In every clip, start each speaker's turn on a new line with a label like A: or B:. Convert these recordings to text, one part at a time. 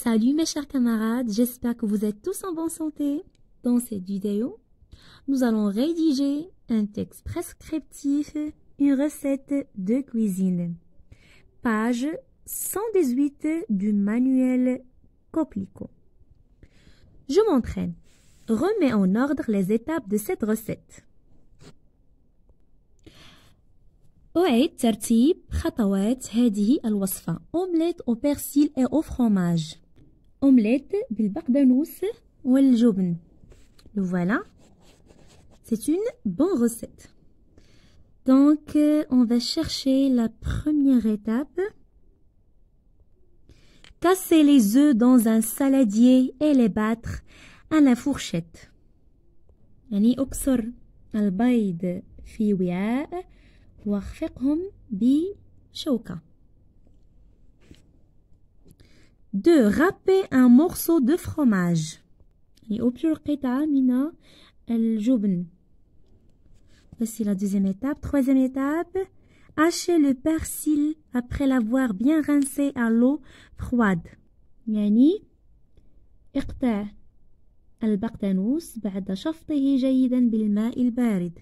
A: Salut mes chers camarades, j'espère que vous êtes tous en bonne santé. Dans cette vidéo, nous allons rédiger un texte prescriptif, une recette de cuisine. Page 118 du manuel Coquelicot. Je m'entraîne. Remets en ordre les étapes de cette recette. أعيد ترتيب خطوات هذه الوصفة. أومليت au persil et au fromage. Omelette بالبقدونس والجبن. Le voilà. C'est une bonne recette. Donc, on va chercher la première étape. Casser les œufs dans un saladier et les battre à la fourchette. يعني أكسر البيض في وعاء واخفقهم بشوكة. 2. Râper un morceau de fromage. يعني أبشر قطعة من الجبن. Voici la deuxième étape. Troisième étape. Hacher le persil après l'avoir bien rincé à l'eau froide. يعني اقطع البقدونس بعد شفطه جيدا بالماء البارد.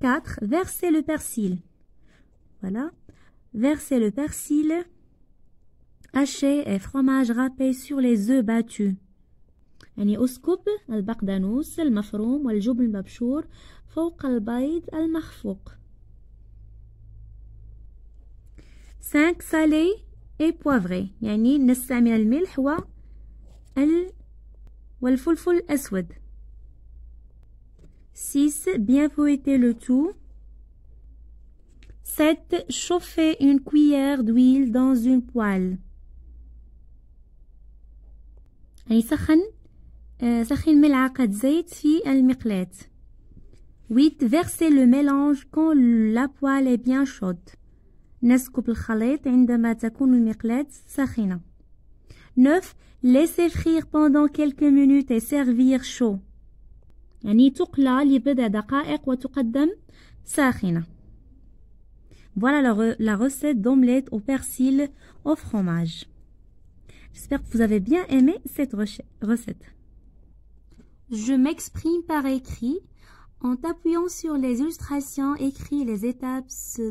A: 4. Verser le persil. Voilà. Verser le persil haché et fromage râpé sur les œufs battus. يعني أسكب البقدونس المفروم والجبن المبشور فوق البيض المخفوق. 5. Salé et poivré. يعني نستعمل الملح والفلفل الأسود. 6. Bien fouetter le tout. 7. Chauffer une cuillère d'huile dans une poêle. يعني سخن ملعقة زيت في المقلاة. 8. Verser le mélange quand la poêle est bien chaude. نسكب الخليط عندما تكون المقلاة ساخنة. 9. Laisser frire pendant quelques minutes et servir chaud. يعني تقلى لبضع دقائق وتقدم ساخنة. Voilà la recette d'omelette au persil au fromage. J'espère que vous avez bien aimé cette recette. Je m'exprime par écrit. En t'appuyant sur les illustrations, écris les étapes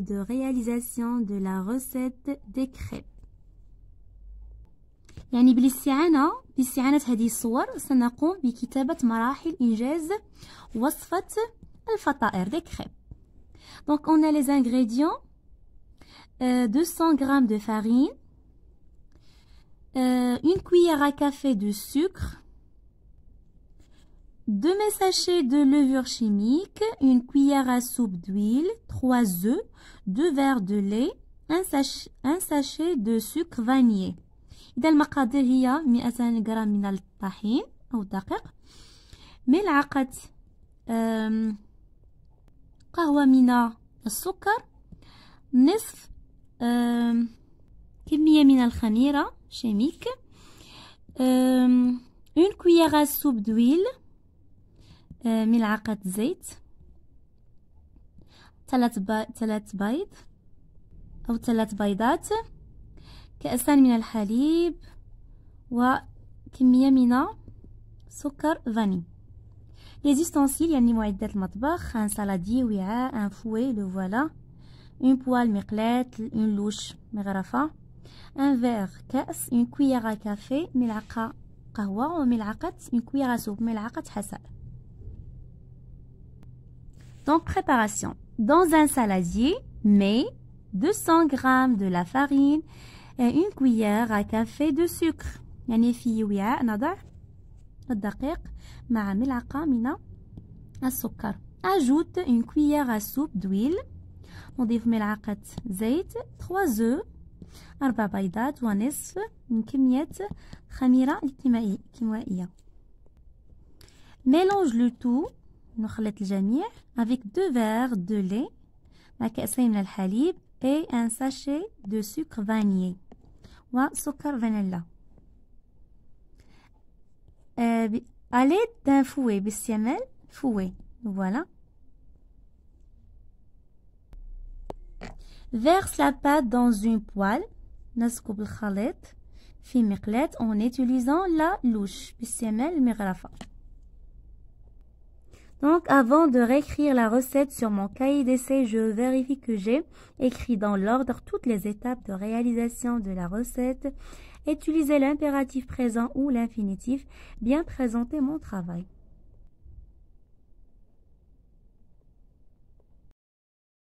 A: de réalisation de la recette des crêpes. يعني بالاستعانة هذه الصور سنقوم بكتابة مراحل إنجاز وصفة الفطائر des crêpes. Donc on a les ingrédients. 200 g de farine, une cuillère à café de sucre, 2 sachets de levure chimique, une cuillère à soupe d'huile, 3 œufs, 2 verres de lait, un sachet de sucre vanillé. إذا المقادير هي 200 غرام من الطحين أو الدقيق، ملعقة قهوة من السكر، نصف كمية من الخميرة شيميك، une cuillère à soupe d'huile، ملعقة زيت، 3 بيض أو 3 بيضات، كأسان من الحليب وكمية من سكر فاني. Les ustensiles يعني معدات المطبخ، un saladier وعاء، un fouet le voilà، une poêle مقلاة، une louche مغرفة، un verre كأس، une cuillère à café ملعقة قهوة وملعقة une cuillère à soupe ملعقة حساء. Donc préparation. Dans un saladier, mets 200 g de la farine et une cuillère à café de sucre. يعني في وعاء نضع الدقيق مع ملعقة من السكر. Ajoute une cuillère à soupe d'huile. نضيف ملعقة زيت، 3 œufs، 4 بيضات ونصف من كمية خميرة كيميائية. Mélange le tout. نخلط الجميع avec 2 verres de lait مع كأسين من الحليب et un sachet de sucre vanillé وسكر فانيلا. À l'aide d'un fouet باستعمال fouet. Voilà. Verse la pâte dans une poêle. نسكب الخليط في مقلاة en utilisant la louche باستعمال المغرفة. Donc, avant de réécrire la recette sur mon cahier d'essai, je vérifie que j'ai écrit dans l'ordre toutes les étapes de réalisation de la recette, utiliser l'impératif présent ou l'infinitif, bien présenter mon travail.